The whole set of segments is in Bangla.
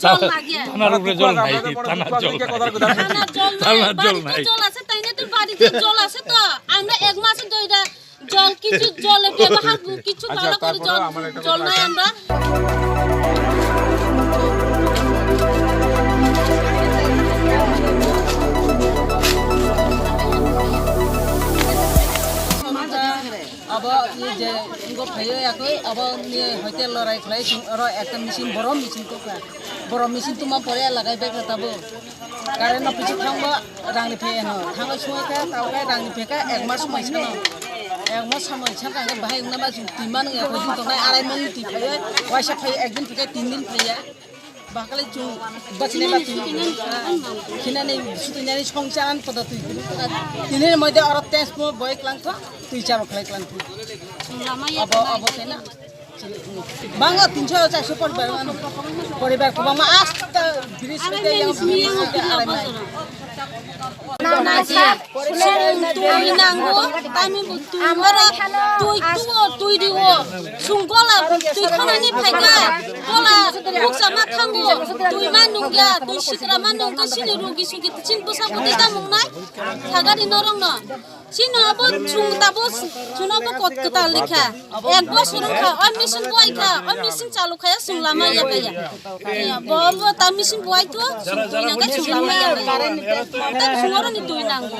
জল লাগে থানার উপরে জল নাই, থানার জল নাই। জল আছে তাই না, তোর বাড়িতে জল আছে তো আমরা এক মাস ধরে জল কিছু জলে ব্যবহার কিছু ভালো করে জল নাই আমরা। अब ये जे इनको भयो या कोई अब ये होते लड़ाई खलाई और एक मशीन बरो मशीन तुम परे लगाई बेक तब कारण पिछु थांबा रांनि फे न थांगा समय का तावका रांनि फे का एक मास समय छन एक मास समय छन का बाहाय न मा तिमान या को दिन तो नै आराय मन ति फे वाइसा फे एक दिन फे 3 दिन फे बाकले चु बचने ला खिनानै सुतिनानै संचालन पद्धति दिनै मध्ये अर तेस म बय क्लांथ तुइ चार खलाय क्लांथ अब छैन बांगा 300 400 परिवार को बामा आस्ता ब्रिज पे तुई नांगो तामी तुमरा तुई दिवो सुंगला तुई खानानि फायगा गला बुकसा मा थांगो तुई मा नुंग्या तुई सित्रा मा नुंगा सिनि रुगि सुगि चिन बुसा बुदि दामुंनाय थागारि नरंग न सिनाबो सुंताबो सुनाबो कतकता लेखा एक बছর खा और मिशन बॉय खा और मिशन चालू खाया सुंगलामा या गया बाबा ता मिशन बॉय तो सुंगना का सुंगलामा या ता सुंगरो नि तुई नांगो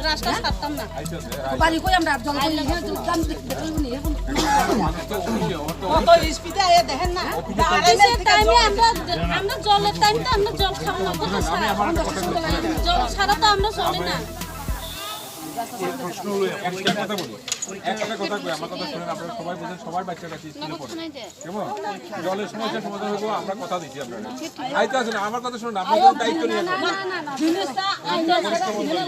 রাস্তা ছাড়তাম না বাড়ি কই আমরা জল কই দাম কত স্পিডে আয়া দেখেন না টাইমে আমরা জলের টাইমটা আমরা জল খাবো না জল ছাড়া তো আমরা চলি না প্রশ্ন হলো একটা কথা বলি একটা কথা কই আমার কথা শুনেন আপনারা সবাই বুঝেন সবার বাচ্চা কাছে স্কুলে পড়ে কেমন জলের সমস্যা সমাধান হবে আমরা কথা দিছি আপনারা আইতে আসেন আমার কথা শুনুন আপনাদের দায়িত্ব নিয়ে জিনিসটা আইনা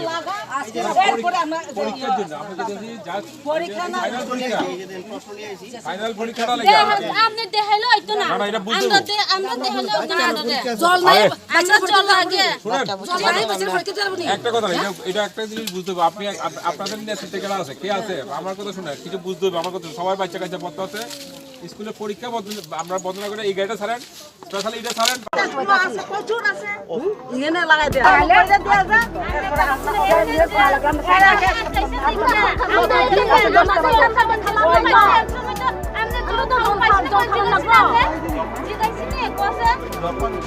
লাগা আজকে পরে আমরা পরীক্ষার জন্য আমরা যদি যা পরীক্ষা না ফাইনাল পরীক্ষাটা লাগে আপনি দেখাইলো হয়তো না আমরা দেখাইলো হয়তো না জল নাই আমরা জল লাগে জল নাই বসে পরীক্ষা দেব না একটা কথা এটা একটা জিনিস বুঝতে হবে আপনি আপনাদের নেতৃত্বে কেন আছে কে আছে আমার কথা শুনে কিছু বুঝতে হবে আমার কথা সবাই বাচ্চা কাচ্চা পড়তে আছে স্কুলে পরীক্ষা আমরা বন্ধ না করে এই গাড়িটা ছাড়েন স্পেশাল এটা ছাড়েন প্রচুর আছে ইনে লাগাই দেয়া তাহলে দেয়া যা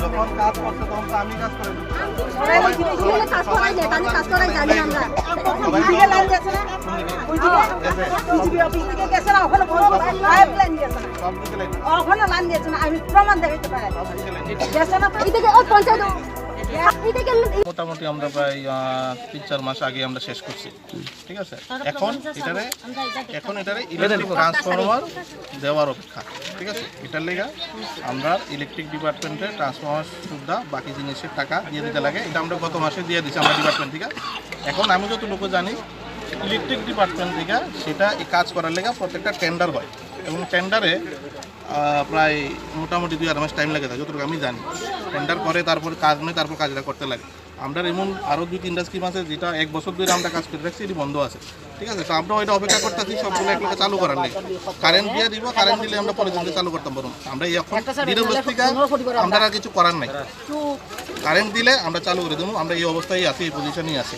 যখন কাজ করতে তখন তো আমি কাজ করে কাজ করাই যায় তানি কাজ করাই জানি আমরা ওইদিকে লাইন গেছে না ওইদিকে অফিস থেকে গেছে না ওখানে বড় পাইপলাইন গেছে না সবদিকে লাইন ওখানে লাইন গেছে না আমি প্রমাণ দেখাইতে পারি গেছে না এদিকে ও পঞ্চায়েত মোটামুটি আমরা প্রায় 3-4 মাস আগে আমরা শেষ করছি ঠিক আছে এখন এটারে ইলেকট্রিক ট্রান্সফরমার দেওয়ার অপেক্ষা ঠিক আছে এটার লেগা আমরা ইলেকট্রিক ডিপার্টমেন্টে ট্রান্সফরমার সুবিধা বাকি জিনিসের টাকা দিয়ে দিতে লাগে এটা আমরা গত মাসে দিয়ে দিচ্ছি আমরা ডিপার্টমেন্ট থেকে এখন আমি যতটুকু জানি ইলেকট্রিক ডিপার্টমেন্ট থেকে সেটা এই কাজ করার লেগা প্রত্যেকটা টেন্ডার হয় এবং টেন্ডারে প্রায় মোটামুটি 2-2.5 মাস টাইম লাগে যতটুকু আমি জানি টেন্ডার করে তারপর কাজ নেই তারপর কাজটা করতে লাগে আমরা এমন আরও 2-3টা স্কিম আছে যেটা 1 বছর ধরে আমরা কাজ করে রাখছি এটি বন্ধ আছে ঠিক আছে তো আমরা ওইটা অপেক্ষা করতেছি সবগুলো একলাগে চালু করার লাগে কারেন্ট দিয়ে দিব কারেন্ট দিলে আমরা পরে দিনকে চালু করতাম বরং আমরা এখন দিনের বস্তিকা আমরা আর কিছু করার নাই কারেন্ট দিলে আমরা চালু করে দেবো আমরা এই অবস্থায় আছি এই পজিশনেই আছি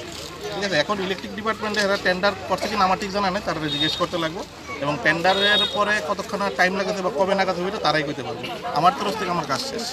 ঠিক আছে এখন ইলেকট্রিক ডিপার্টমেন্টে এরা টেন্ডার করছে কিনা আমার ঠিক জানা নেই তারা জিজ্ঞেস করতে লাগবে এবং টেন্ডারের পরে কতক্ষণ টাইম লাগাতে বা কবে নাগাদ হবে তারাই করতে পারবে আমার তরফ থেকে আমার কাজ শেষ